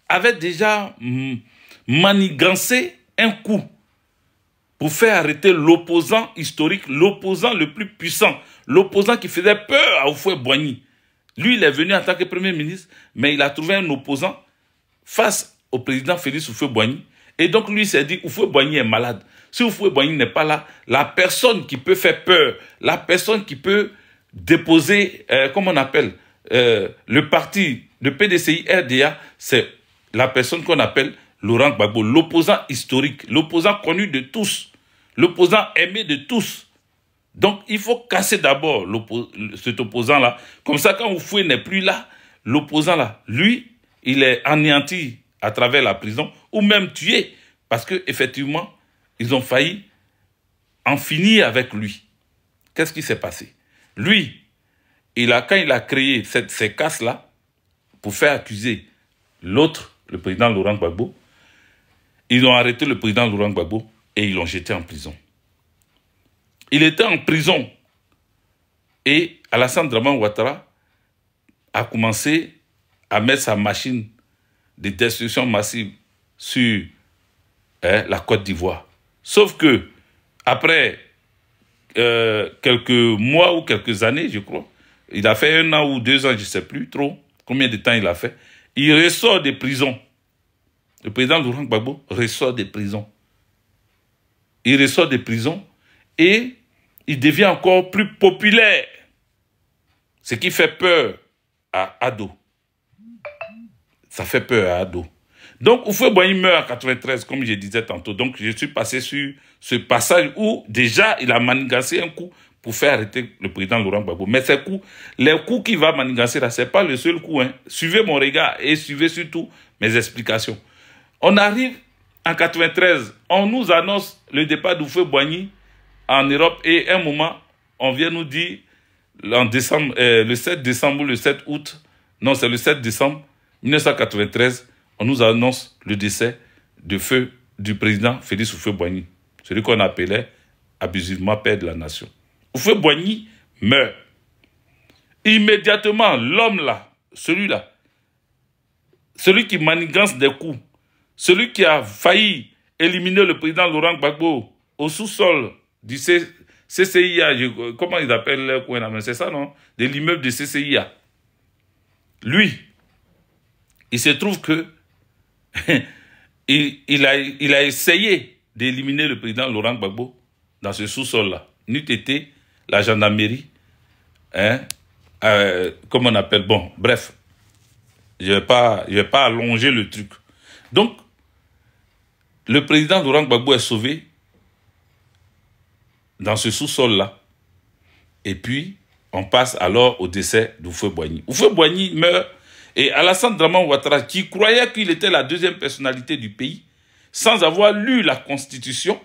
avait déjà manigancé un coup pour faire arrêter l'opposant historique, l'opposant le plus puissant, l'opposant qui faisait peur à Houphouët-Boigny. Lui, il est venu en tant que Premier ministre, mais il a trouvé un opposant face au président Félix Houphouët-Boigny. Et donc, lui s'est dit, Houphouët-Boigny est malade. Si Houphouët-Boigny n'est pas là, la personne qui peut faire peur, la personne qui peut déposer, comment on appelle, le parti, le PDCI-RDA, c'est la personne qu'on appelle Laurent Gbagbo, l'opposant historique, l'opposant connu de tous, l'opposant aimé de tous. Donc, il faut casser d'abord cet opposant-là. Comme ça, quand Houphouët n'est plus là, l'opposant-là, lui, il est anéanti à travers la prison ou même tué parce qu'effectivement, ils ont failli en finir avec lui. Qu'est-ce qui s'est passé? Lui, quand il a créé ces casses-là pour faire accuser l'autre, le président Laurent Gbagbo, ils ont arrêté le président Laurent Gbagbo et ils l'ont jeté en prison. Il était en prison et Alassane Dramane Ouattara a commencé à mettre sa machine de destruction massive sur la Côte d'Ivoire. Sauf que, après quelques mois ou quelques années, je crois, il a fait 1 an ou 2 ans, je ne sais plus trop combien de temps il a fait, il ressort des prisons. Le président Laurent Gbagbo ressort des prisons. Il ressort des prisons et il devient encore plus populaire. Ce qui fait peur à Ado. Ça fait peur à Ado. Donc, Houphouët-Boigny meurt en 93, comme je disais tantôt. Donc, je suis passé sur ce passage où, déjà, il a manigancé un coup pour faire arrêter le président Laurent Gbagbo. Mais ces coups, les coups qu'il va manigancer là, ce n'est pas le seul coup. Hein. Suivez mon regard et suivez surtout mes explications. On arrive en 93, on nous annonce le départ d'Houphouët-Boigny en Europe et à un moment, on vient nous dire, en décembre, le 7 décembre ou le 7 août, non, c'est le 7 décembre 1993, on nous annonce le décès du président Félix Houphouët-Boigny, celui qu'on appelait abusivement père de la nation. Houphouët-Boigny meurt. Immédiatement, l'homme là, celui-là, celui qui manigance des coups, celui qui a failli éliminer le président Laurent Gbagbo au sous-sol du CCIA, comment ils appellent, c'est ça, non? De l'immeuble de CCIA. Lui, il se trouve que il a essayé d'éliminer le président Laurent Gbagbo dans ce sous-sol-là. N'eût été la gendarmerie, hein, comment on appelle, bon, bref, je vais pas allonger le truc. Donc, le président Laurent Gbagbo est sauvé dans ce sous-sol-là. Et puis, on passe alors au décès d'Houphouët-Boigny. Houphouët-Boigny meurt et Alassane Dramane Ouattara, qui croyait qu'il était la deuxième personnalité du pays, sans avoir lu la Constitution,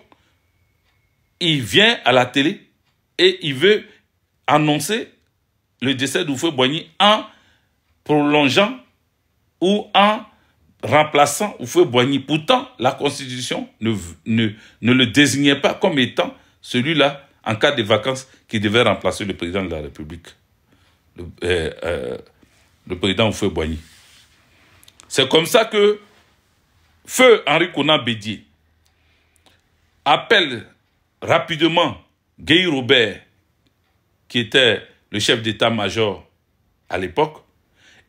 il vient à la télé et il veut annoncer le décès d'Houphouët-Boigny en prolongeant ou en remplaçant Houphouët-Boigny. Pourtant, la Constitution ne le désignait pas comme étant celui-là, en cas de vacances, qui devait remplacer le président de la République, le président Houphouët-Boigny. C'est comme ça que Feu Henri Konan Bédié appelle rapidement Guy Robert, qui était le chef d'état-major à l'époque.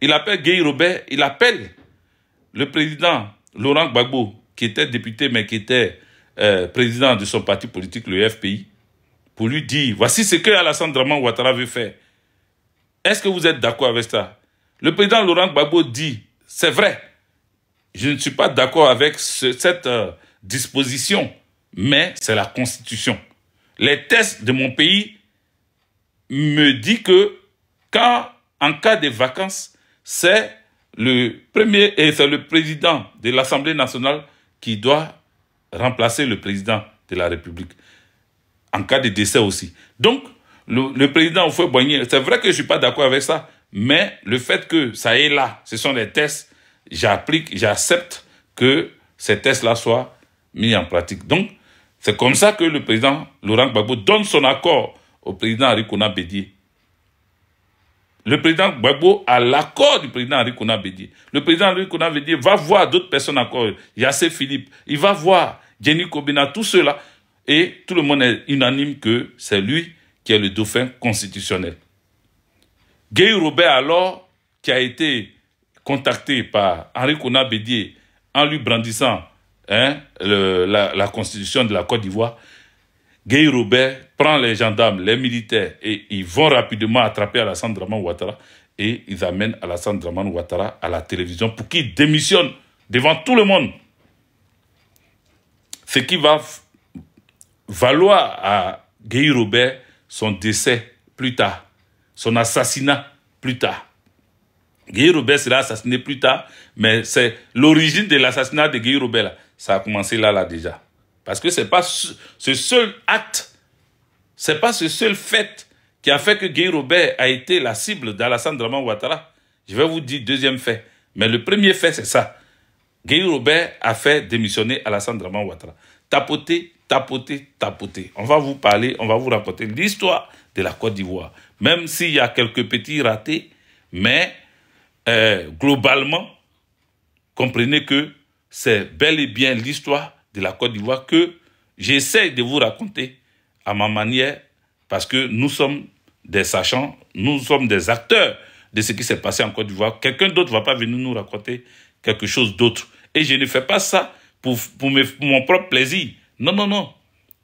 Il appelle Guy Robert, il appelle le président Laurent Gbagbo, qui était député, mais qui était président de son parti politique, le FPI, pour lui dire, voici ce que Alassane Dramane Ouattara veut faire. Est-ce que vous êtes d'accord avec ça? Le président Laurent Gbagbo dit, c'est vrai, je ne suis pas d'accord avec cette disposition, mais c'est la Constitution. Les tests de mon pays me disent que quand, en cas de vacances, c'est le président de l'Assemblée nationale qui doit remplacer le président de la République. En cas de décès aussi. Donc, le président Houphouët-Boigny, c'est vrai que je ne suis pas d'accord avec ça, mais le fait que ça est là, ce sont des tests, j'accepte que ces tests-là soient mis en pratique. Donc, c'est comme ça que le président Laurent Gbagbo donne son accord au président Henri Konan Bédié. le président Gbagbo a l'accord du président Henri Konan Bédié. Le président Henri Konan Bédié va voir d'autres personnes encore. Yassé Philippe, il va voir Jenny Kobina, tout cela. Et tout le monde est unanime que c'est lui qui est le dauphin constitutionnel. Gueye Robert, alors, qui a été contacté par Henri Konan Bédié en lui brandissant la constitution de la Côte d'Ivoire, Gueye Robert prend les gendarmes, les militaires, et ils vont rapidement attraper Alassane Dramane Ouattara, et ils amènent Alassane Dramane Ouattara à la télévision pour qu'il démissionne devant tout le monde. Ce qui va valoir à Gueye Robert son décès plus tard, son assassinat plus tard. Gueye Robert sera assassiné plus tard, mais c'est l'origine de l'assassinat de Gueye Robert, là. Ça a commencé là déjà. Parce que ce n'est pas ce seul acte, ce n'est pas ce seul fait qui a fait que Gueye Robert a été la cible d'Alassane Dramane Ouattara. Je vais vous dire deuxième fait. Mais le premier fait, c'est ça. Gueye Robert a fait démissionner Alassane Dramane Ouattara. Tapoter, tapoter, tapoter. On va vous parler, on va vous raconter l'histoire de la Côte d'Ivoire. Même s'il y a quelques petits ratés, mais globalement, comprenez que c'est bel et bien l'histoire de la Côte d'Ivoire que j'essaie de vous raconter à ma manière, parce que nous sommes des sachants, nous sommes des acteurs de ce qui s'est passé en Côte d'Ivoire. Quelqu'un d'autre ne va pas venir nous raconter quelque chose d'autre. Et je ne fais pas ça pour mon propre plaisir. Non, non, non.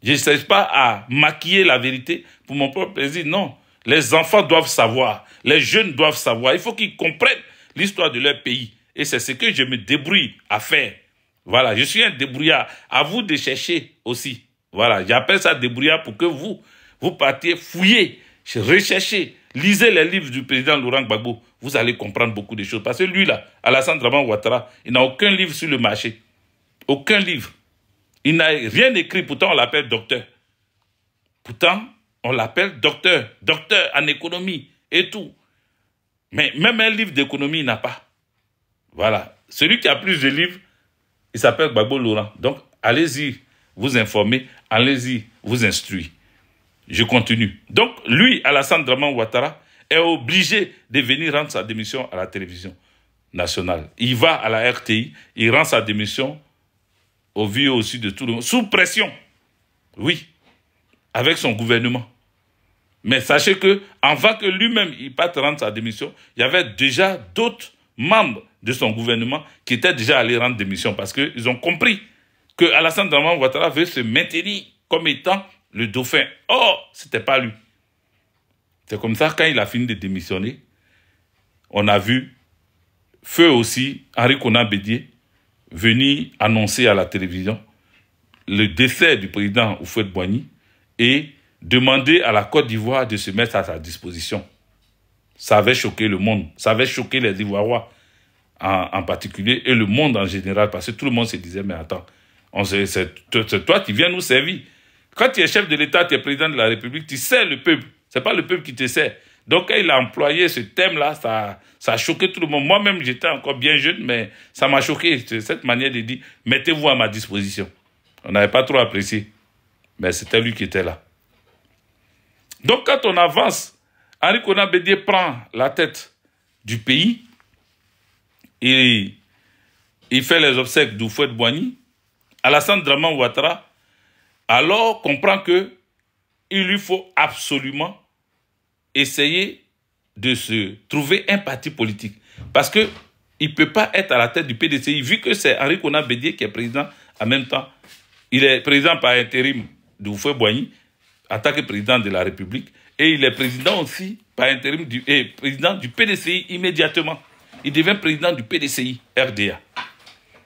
Je ne cherche pas à maquiller la vérité pour mon propre plaisir. Non. Les enfants doivent savoir. Les jeunes doivent savoir. Il faut qu'ils comprennent l'histoire de leur pays. Et c'est ce que je me débrouille à faire. Voilà, je suis un débrouillard. À vous de chercher aussi. Voilà, j'appelle ça débrouillard pour que vous partiez fouiller, rechercher, lisez les livres du président Laurent Gbagbo. Vous allez comprendre beaucoup de choses. Parce que lui, là, Alassane Dramane Ouattara, il n'a aucun livre sur le marché. Aucun livre. Il n'a rien écrit, pourtant on l'appelle docteur. Pourtant, on l'appelle docteur. Docteur en économie et tout. Mais même un livre d'économie, il n'a pas. Voilà. Celui qui a plus de livres, il s'appelle Gbagbo Laurent. Donc, allez-y vous informer, allez-y vous instruire. Je continue. Donc, lui, Alassane Dramane Ouattara, est obligé de venir rendre sa démission à la télévision nationale. Il va à la RTI, il rend sa démission au vu aussi de tout le monde, sous pression. Oui, avec son gouvernement. Mais sachez que, avant que lui-même il parte rendre sa démission, il y avait déjà d'autres membres de son gouvernement qui étaient déjà allés rendre démission parce qu'ils ont compris que Alassane Dramane Ouattara veut se maintenir comme étant le dauphin. Or, ce n'était pas lui. C'est comme ça, quand il a fini de démissionner, on a vu feu aussi Henri Konan Bédié venir annoncer à la télévision le décès du président Houphouët-Boigny et demander à la Côte d'Ivoire de se mettre à sa disposition. Ça avait choqué le monde, ça avait choqué les Ivoiriens en particulier et le monde en général, parce que tout le monde se disait, mais attends, c'est toi qui viens nous servir. Quand tu es chef de l'État, tu es président de la République, tu sers le peuple, c'est pas le peuple qui te sert. Donc quand il a employé ce thème-là, ça a choqué tout le monde. Moi-même, j'étais encore bien jeune, mais ça m'a choqué, cette manière de dire, mettez-vous à ma disposition. On n'avait pas trop apprécié, mais c'était lui qui était là. Donc quand on avance, Henri Konan Bédié prend la tête du pays, et il fait les obsèques d'Houphouët-Boigny. Alassane Dramane Ouattara alors comprend que il lui faut absolument essayer de se trouver un parti politique. Parce qu'il ne peut pas être à la tête du PDCI, vu que c'est Henri Konan Bédié qui est président en même temps. Il est président par intérim d'Houphouët-Boigny en tant que président de la République. Et il est président aussi par intérim président du PDCI immédiatement. Il devient président du PDCI RDA.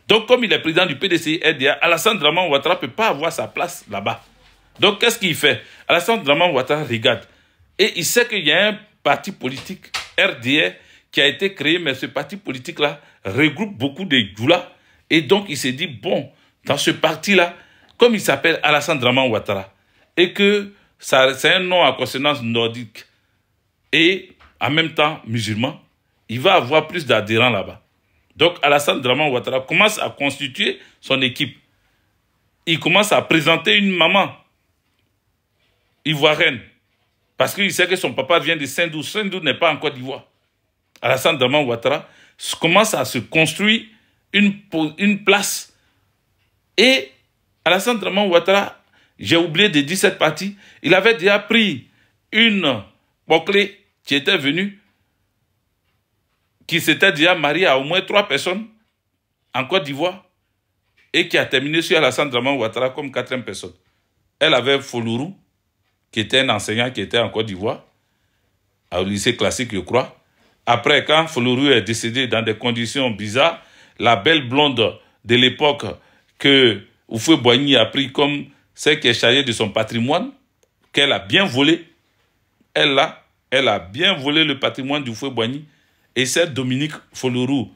Donc, comme il est président du PDCI RDA, Alassane Dramane Ouattara ne peut pas avoir sa place là-bas. Donc, qu'est-ce qu'il fait? Alassane Dramane Ouattara regarde. Et il sait qu'il y a un parti politique RDA qui a été créé, mais ce parti politique-là regroupe beaucoup de Djoula. Et donc, il s'est dit, bon, dans ce parti-là, comme il s'appelle Alassane Dramane Ouattara, et que c'est un nom à consonance nordique, et en même temps musulman, il va avoir plus d'adhérents là-bas. Donc, Alassane Dramane Ouattara commence à constituer son équipe. Il commence à présenter une maman ivoirienne. Parce qu'il sait que son papa vient de Saint-Doux. Saint-Doux n'est pas en Côte d'Ivoire. Alassane Draman Ouattara commence à se construire une place. Et Alassane Draman Ouattara, j'ai oublié de dire cette partie, il avait déjà pris une Boclé qui était venue, qui s'était déjà mariée à au moins 3 personnes en Côte d'Ivoire et qui a terminé sur Alassane Draman Ouattara comme 4e personne. Elle avait Folourou, qui était un enseignant qui était en Côte d'Ivoire, au lycée classique, je crois. Après, quand Folourou est décédé dans des conditions bizarres, la belle blonde de l'époque que Houphouët-Boigny a pris comme celle qui est chargée de son patrimoine, qu'elle a bien volé, elle a bien volé le patrimoine du Houphouët-Boigny. Et c'est Dominique Folourou,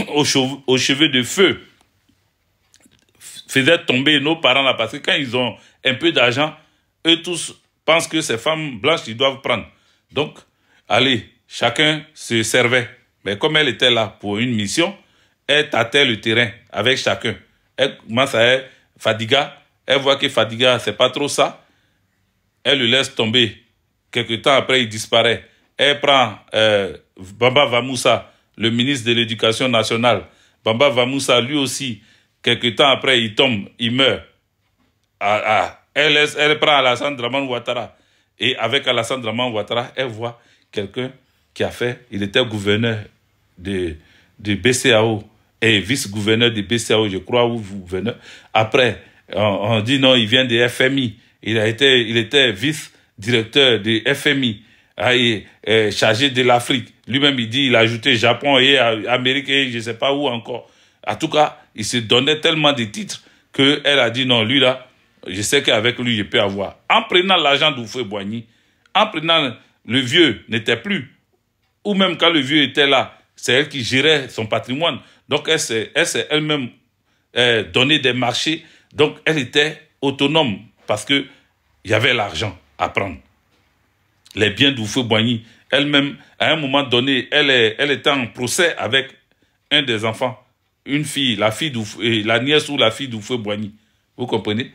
aux cheveux de feu, faisait tomber nos parents là, parce que quand ils ont un peu d'argent, eux tous pensent que ces femmes blanches, ils doivent prendre. Donc, allez, chacun se servait. Mais comme elle était là pour une mission, elle tâtait le terrain avec chacun. Elle commence à Fadiga, elle voit que Fadiga, c'est pas trop ça. Elle le laisse tomber. Quelque temps après, il disparaît. Elle prend Bamba Vamoussa, le ministre de l'Éducation nationale. Bamba Vamoussa, lui aussi, quelque temps après, il tombe, il meurt. Elle prend Alassane Draman Ouattara. Et avec Alassane Draman Ouattara, elle voit quelqu'un qui a fait, il était gouverneur de BCAO et vice-gouverneur de BCAO, je crois, ou gouverneur. Après, on dit non, il vient de FMI. Il était vice-directeur de FMI, chargé de l'Afrique. Lui-même, il dit, il a ajouté Japon et Amérique et je ne sais pas où encore. En tout cas, il se donnait tellement de titres qu'elle a dit non, lui là, je sais qu'avec lui, je peux avoir. En prenant l'argent d'Houphouët-Boigny, en prenant le vieux n'était plus, ou même quand le vieux était là, c'est elle qui gérait son patrimoine. Donc, elle s'est elle-même donné des marchés. Donc, elle était autonome parce qu'il y avait l'argent à prendre. Les biens d'Houphouët-Boigny, elle-même, à un moment donné, elle était en procès avec un des enfants, une fille, la nièce ou la fille d'Houphouët-Boigny. Vous comprenez?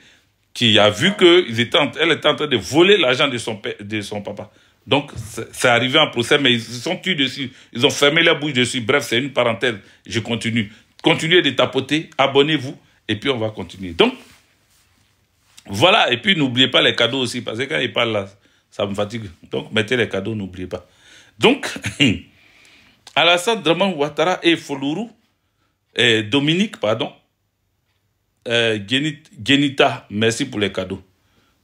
Qui a vu qu'elle était en train de voler l'argent de son papa. Donc, c'est arrivé en procès, mais ils se sont tués dessus. Ils ont fermé la bouche dessus. Bref, c'est une parenthèse. Je continue. Continuez de tapoter, abonnez-vous, et puis on va continuer. Donc, voilà. Et puis, n'oubliez pas les cadeaux aussi, parce que quand ils parlent là, ça me fatigue. Donc, mettez les cadeaux, n'oubliez pas. Donc, Alassane Draman Ouattara et Folourou, Dominique, pardon, Genita, merci pour les cadeaux.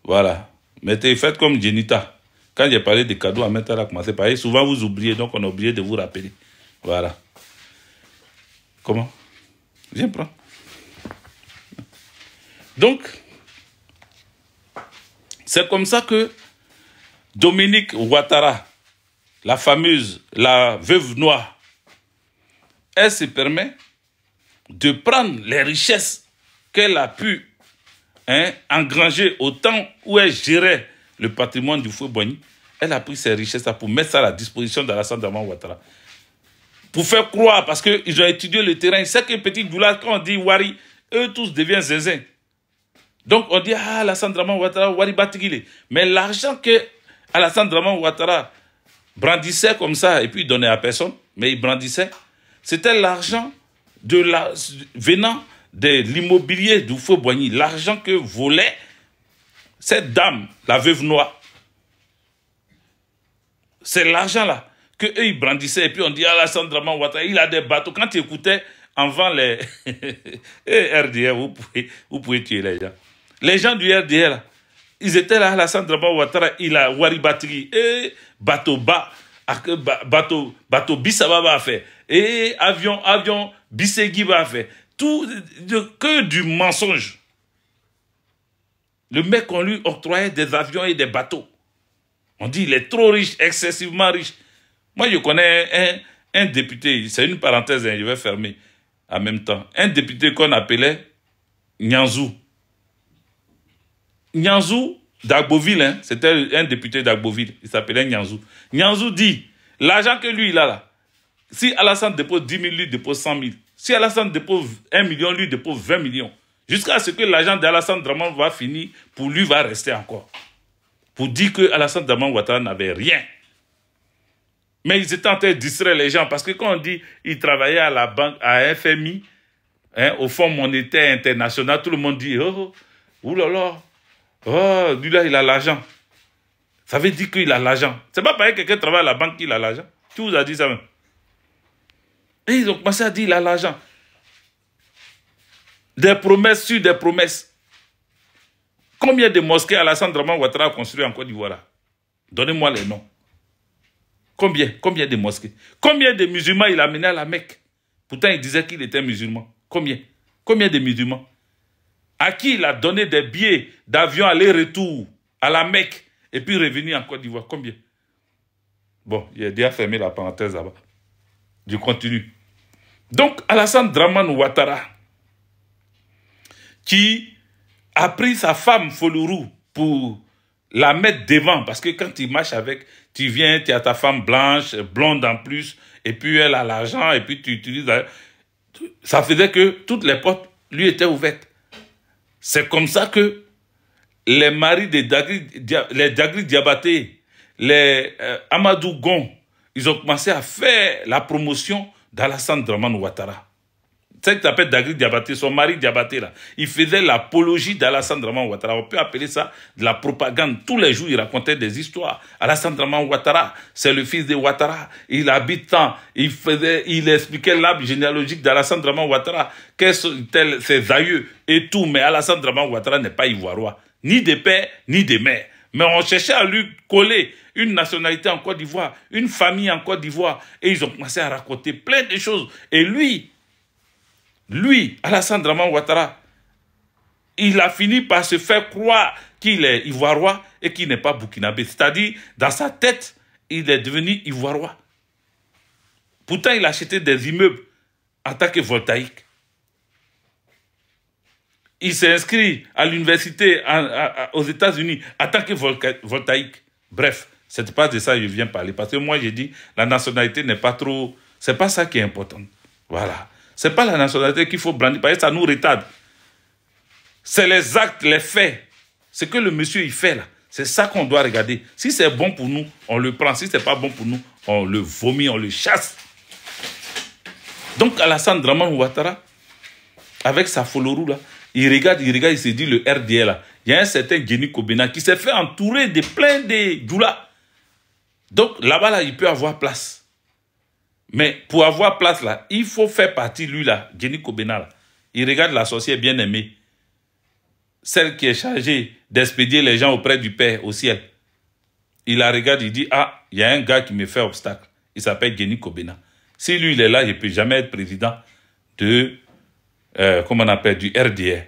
Voilà. Faites comme Genita. Quand j'ai parlé des cadeaux, à mettre à commencer par là. Souvent, vous oubliez, donc on a oublié de vous rappeler. Voilà. Comment? Viens prendre. Donc, c'est comme ça que Dominique Ouattara, la fameuse, la veuve noire, elle se permet de prendre les richesses qu'elle a pu engranger au temps où elle gérait le patrimoine du Houphouët-Boigny. Elle a pris ces richesses-là pour mettre ça à la disposition d'Alassane Draman Ouattara. Pour faire croire, parce qu'ils ont étudié le terrain. C'est que Petit Doula, quand on dit Wari, eux tous deviennent zinzin. Donc on dit, ah, Alassane Draman Ouattara, Wari Batigile. Mais l'argent que Alassane Draman Ouattara brandissait comme ça, et puis il donnait à personne, mais il brandissait, c'était l'argent venant de l'immobilier du Houphouët-Boigny. L'argent que volait cette dame, la veuve noire. C'est l'argent-là qu'eux, ils brandissaient. Et puis on dit, Alassane Draman Ouattara, il a des bateaux. Quand tu écoutais avant les RDR, vous pouvez tuer les gens. Les gens du RDR, là, ils étaient là, Alassane Draman Ouattara, il a Wari Batri, et bateau Bissaba va faire, et avion Bissegui va faire. Tout, que du mensonge. Le mec, on lui octroyait des avions et des bateaux. On dit il est trop riche, excessivement riche. Moi, je connais un député, c'est une parenthèse, je vais fermer en même temps. Un député qu'on appelait Nyanzou. Nyanzou d'Agboville, c'était un député d'Agboville, il s'appelait Nyanzou. Nyanzou dit, l'argent que lui, il a là, si Alassane dépose 10 000, lui dépose 100 000. Si Alassane dépose 1 million, lui dépose 20 millions. Jusqu'à ce que l'argent d'Alassane Draman va finir, pour lui va rester encore. Pour dire que Alassane Draman Ouattara n'avait rien. Mais ils étaient en train de distraire les gens parce que quand on dit qu'ils travaillaient à la banque, à FMI, hein, au Fonds monétaire international, tout le monde dit, oh, oulala, oh, lui là, il a l'argent. Ça veut dire qu'il a l'argent. C'est pas pareil que quelqu'un travaille à la banque qu'il a l'argent. Qui vous a dit ça même? Et ils ont commencé à dire qu'il a l'argent. Des promesses sur des promesses. Combien de mosquées Alassane Dramane Ouattara a construit en Côte d'Ivoire? Donnez-moi les noms. Combien de mosquées? Combien de musulmans il a amené à la Mecque? Pourtant, il disait qu'il était musulman. Combien de musulmans? À qui il a donné des billets d'avion aller-retour à la Mecque et puis revenir en Côte d'Ivoire? Combien? Bon, il a déjà fermé la parenthèse là-bas. Je continue. Donc, Alassane Dramane Ouattara, qui a pris sa femme Folourou pour la mettre devant, parce que quand il marche avec, tu viens, tu as ta femme blanche, blonde en plus, et puis elle a l'argent, et puis tu utilises... Ça faisait que toutes les portes lui étaient ouvertes. C'est comme ça que les maris des Dagri Diabaté, les Amadou Gon, ils ont commencé à faire la promotion d'Alassane Dramane Ouattara. C'est ce qu'il appelle Dagri Diabaté, son mari Diabaté là. Il faisait l'apologie d'Alassane Dramane Ouattara. On peut appeler ça de la propagande. Tous les jours, il racontait des histoires. Alassane Dramane Ouattara, c'est le fils de Ouattara. Il habite tant. Il expliquait l'arbre généalogique d'Alassane Dramane Ouattara. Quels sont ses aïeux et tout. Mais Alassane Dramane Ouattara n'est pas ivoirois. Ni de père, ni de mère. Mais on cherchait à lui coller une nationalité en Côte d'Ivoire, une famille en Côte d'Ivoire. Et ils ont commencé à raconter plein de choses. Et lui, Alassane Dramane Ouattara, il a fini par se faire croire qu'il est ivoirois et qu'il n'est pas burkinabé. C'est-à-dire, dans sa tête, il est devenu ivoirois. Pourtant, il a acheté des immeubles en tant que voltaïque. Il s'est inscrit à l'université aux États-Unis en tant que voltaïque. Bref, c'est pas de ça que je viens parler. Parce que moi, j'ai dit, la nationalité n'est pas trop... C'est pas ça qui est important. Voilà. C'est pas la nationalité qu'il faut brandir, parce que ça nous retarde. C'est les actes, les faits. Ce que le monsieur il fait là, c'est ça qu'on doit regarder. Si c'est bon pour nous, on le prend. Si c'est pas bon pour nous, on le vomit, on le chasse. Donc Alassane Dramane Ouattara, avec sa Folourou là, il regarde, il se dit le RDA là. Il y a un certain Génie Kobena qui s'est fait entourer de plein de djoulas. Donc là-bas là, il peut avoir place. Mais pour avoir place là, il faut faire partie, lui là, Génie Kobena là. Il regarde la sorcière bien-aimée, celle qui est chargée d'expédier les gens auprès du Père au ciel. Il la regarde, il dit, ah, il y a un gars qui me fait obstacle. Il s'appelle Génie Kobena. Si lui il est là, il ne peut jamais être président de, comment on appelle, du RDA.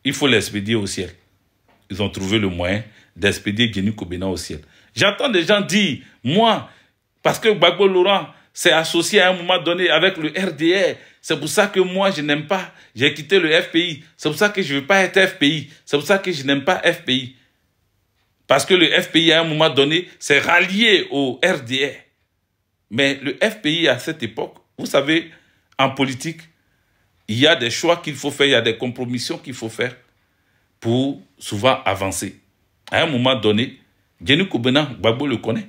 Il faut l'expédier au ciel. Ils ont trouvé le moyen d'expédier Génie Kobena au ciel. J'entends des gens dire, moi, parce que Gbagbo Laurent s'est associé à un moment donné avec le RDR. C'est pour ça que moi, je n'aime pas. J'ai quitté le FPI. C'est pour ça que je ne veux pas être FPI. C'est pour ça que je n'aime pas FPI. Parce que le FPI, à un moment donné, s'est rallié au RDR. Mais le FPI, à cette époque, vous savez, en politique, il y a des choix qu'il faut faire, il y a des compromissions qu'il faut faire pour souvent avancer. À un moment donné, Génie Kobena, Gbagbo le connaît.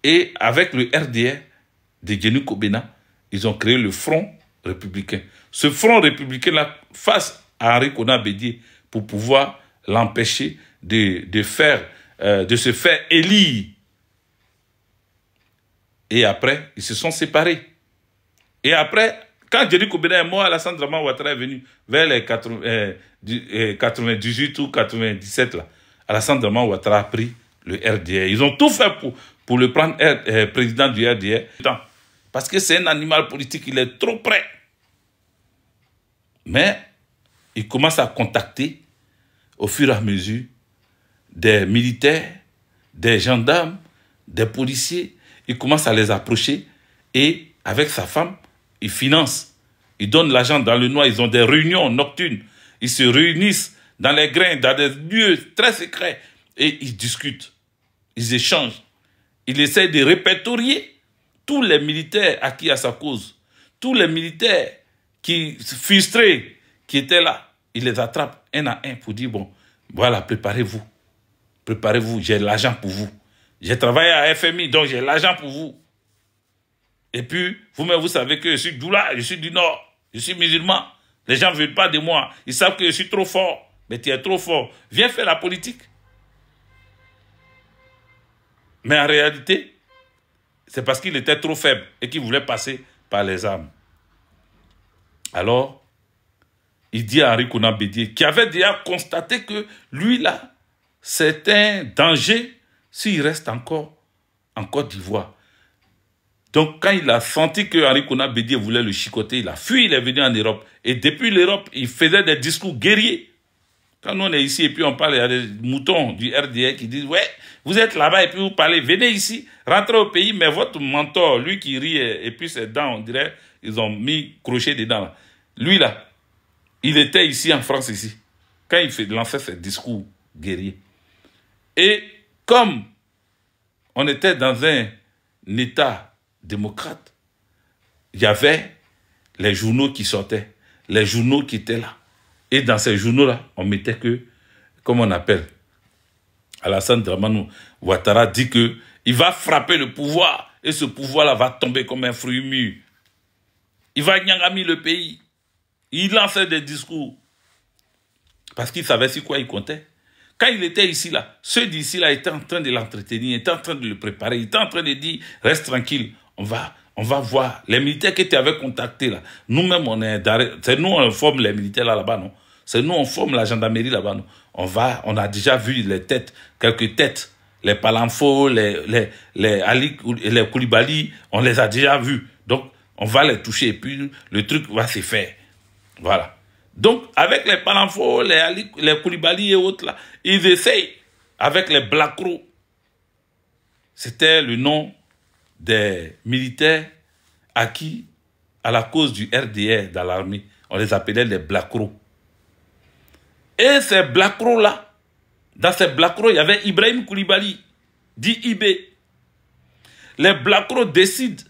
Et avec le RDR de Génie Kobena, ils ont créé le Front républicain. Ce Front républicain-là, face à Henri Konan Bédié, pour pouvoir l'empêcher de se faire élire. Et après, ils se sont séparés. Et après, quand Génie Kobena est mort, Alassane Dramane Ouattara est venu vers les 98 ou 97, là. Alassane Dramane Ouattara a pris le RDR. Ils ont tout fait pour le prendre président du RDR. Parce que c'est un animal politique, il est trop près. Mais il commence à contacter au fur et à mesure des militaires, des gendarmes, des policiers. Il commence à les approcher et avec sa femme, il finance. Il donne l'argent dans le noir. Ils ont des réunions nocturnes. Ils se réunissent dans les grains, dans des lieux très secrets et ils discutent. Ils échangent. Il essaie de répertorier tous les militaires acquis à sa cause. Tous les militaires qui frustrés, qui étaient là. Il les attrape un à un pour dire, bon, voilà, préparez-vous. Préparez-vous, j'ai l'argent pour vous. J'ai travaillé à FMI, donc j'ai l'argent pour vous. Et puis, vous-même, vous savez que je suis Doula, je suis du Nord, je suis musulman. Les gens ne veulent pas de moi. Ils savent que je suis trop fort. Mais tu es trop fort. Viens faire la politique. Mais en réalité, c'est parce qu'il était trop faible et qu'il voulait passer par les armes. Alors, il dit à Henri Konan Bédié, qui avait déjà constaté que lui, là, c'est un danger s'il reste encore en Côte d'Ivoire. Donc, quand il a senti que Henri Konan Bédié voulait le chicoter, il a fui, il est venu en Europe. Et depuis l'Europe, il faisait des discours guerriers. Quand nous, on est ici et puis on parle, il y a des moutons du RDA qui disent, ouais, vous êtes là-bas et puis vous parlez, venez ici, rentrez au pays, mais votre mentor, lui qui rit et puis ses dents, on dirait, ils ont mis crochet dedans. Là. Lui, là, il était ici en France, ici, quand il lançait ses discours guerriers. Et comme on était dans un État démocrate, il y avait les journaux qui sortaient, les journaux qui étaient là. Et dans ces journaux-là, on mettait que, comme on appelle, Alassane Dramane Ouattara dit que il va frapper le pouvoir et ce pouvoir-là va tomber comme un fruit mûr. Il va nyangami le pays. Il lançait des discours parce qu'il savait sur quoi il comptait. Quand il était ici, là, ceux d'ici, là, étaient en train de l'entretenir, étaient en train de le préparer, ils étaient en train de dire, reste tranquille, on va voir. Les militaires que tu avais contactés, là, nous-mêmes, c'est nous, on forme les militaires là-bas, non? C'est nous, on forme la gendarmerie là-bas, non? On a déjà vu les têtes, quelques têtes, les Palamfo, les Koulibaly, on les a déjà vus. Donc, on va les toucher et puis le truc va se faire. Voilà. Donc, avec les Palamfo, les Koulibaly et autres, là, ils essayent avec les Blacro. C'était le nom des militaires acquis à la cause du RDR dans l'armée. On les appelait les Blacro. Et ces Blacro-là, dans ces Blacro, il y avait Ibrahim Koulibaly, dit IB. Les Blacro décident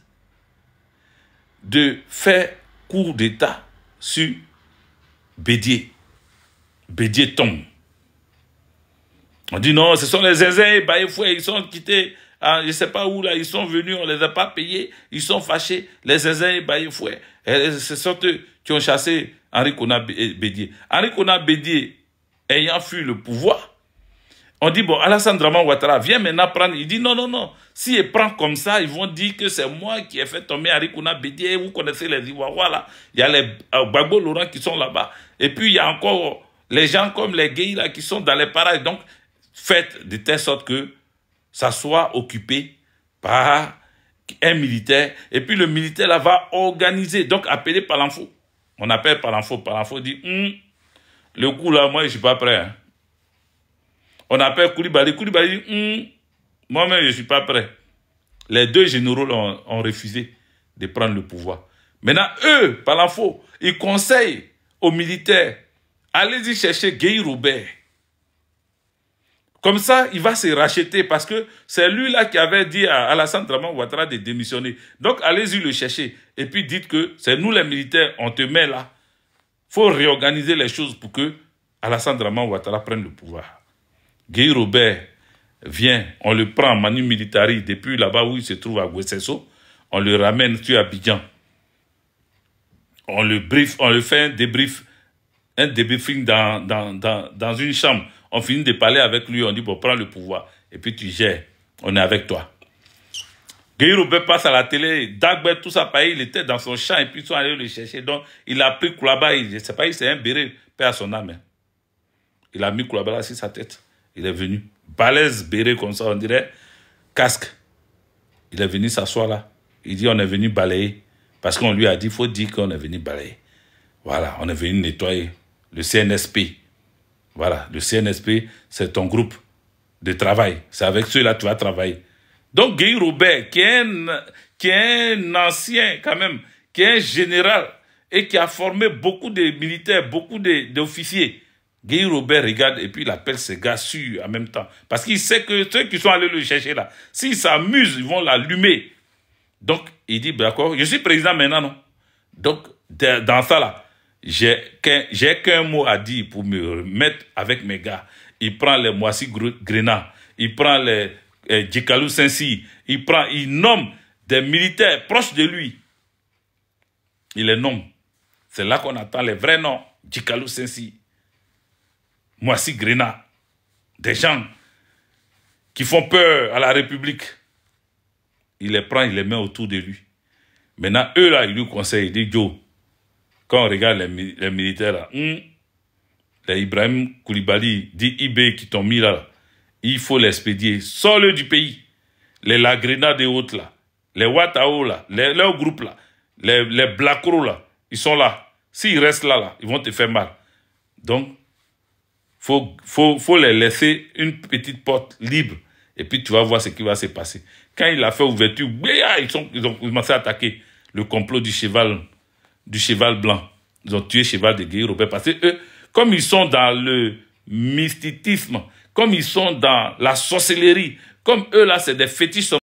de faire coup d'État sur Bédié. Bédié tombe. On dit non, ce sont les Zézé, Baïfoué, ils sont quittés, je ne sais pas où là, ils sont venus, on ne les a pas payés, ils sont fâchés, les Zézé, Baïfoué. Ce sont eux qui ont chassé Henri Konan Bédié. Henri Konan Bédié, ayant fui le pouvoir, on dit, bon, Alassane Dramane Ouattara, viens maintenant prendre. Il dit, non, non, non. S'il prend comme ça, ils vont dire que c'est moi qui ai fait tomber Henri Konan Bédié. Vous connaissez les Ivoiriens, là. Il y a les Gbagbo Laurent qui sont là-bas. Et puis, il y a encore les gens comme les gays, là, qui sont dans les parages. Donc, faites de telle sorte que ça soit occupé par un militaire. Et puis, le militaire, là, va organiser. Donc, appeler Palamfo. On appelle Palamfo. Palamfo dit, le coup, là, moi, je ne suis pas prêt, hein. On appelle Koulibaly. Koulibaly dit, moi-même, je ne suis pas prêt. Les deux généraux ont refusé de prendre le pouvoir. Maintenant, eux, par l'info, ils conseillent aux militaires, allez-y chercher Guy Robert. Comme ça, il va se racheter parce que c'est lui-là qui avait dit à Alassane Dramane Ouattara de démissionner. Donc, allez-y le chercher. Et puis, dites que c'est nous les militaires, on te met là. Il faut réorganiser les choses pour que Alassane Dramane Ouattara prenne le pouvoir. Guy Robert vient, on le prend en manu militari depuis là-bas où il se trouve à Gouessesso, on le ramène sur Abidjan. On le fait un débriefing dans une chambre. On finit de parler avec lui, on dit, bon, prends le pouvoir. Et puis tu gères, on est avec toi. Guy Robert passe à la télé, Dagbert, tout ça, il était dans son champ et puis ils sont allés le chercher. Donc, il a pris Koulaba, je ne sais pas, il s'est un béret, père à son âme. Il a mis Koulaba là sur sa tête. Il est venu, balèze, béret comme ça, on dirait, casque. Il est venu s'asseoir là. Il dit, on est venu balayer. Parce qu'on lui a dit, il faut dire qu'on est venu balayer. Voilà, on est venu nettoyer. Le CNSP. Voilà, le CNSP, c'est ton groupe de travail. C'est avec ceux-là que tu vas travailler. Donc, Guy Robert, qui est un ancien quand même, qui est un général et qui a formé beaucoup de militaires, beaucoup d'officiers. Guy Robert regarde et puis il appelle ses gars sûrs en même temps. Parce qu'il sait que ceux qui sont allés le chercher là, s'ils s'amusent, ils vont l'allumer. Donc, il dit, d'accord, je suis président maintenant, non? Donc, dans ça là, j'ai qu'un mot à dire pour me mettre avec mes gars. Il prend les Moissy Grenat, il prend les Djikalou Saint-Cyr, il nomme des militaires proches de lui. Il les nomme. C'est là qu'on attend les vrais noms. Djikalou Sensi, Moissi Grena, des gens qui font peur à la République. Il les prend, il les met autour de lui. Maintenant, eux là, ils lui conseillent, ils disent, Joe, quand on regarde les militaires là, les Ibrahim Koulibaly, dit IB qui t'ont mis là, il faut l'expédier. Sors-le du pays. Les Lagrena des autres là, les Watao là, leurs groupes là, les Blacro là, ils sont là. S'ils restent là, ils vont te faire mal. Donc, faut les laisser une petite porte libre. Et puis, tu vas voir ce qui va se passer. Quand il a fait ouverture, ils ont commencé à attaquer le complot du cheval blanc. Ils ont tué cheval de guerrier européen. Parce que eux, comme ils sont dans le mysticisme, comme ils sont dans la sorcellerie, comme eux là, c'est des fétiches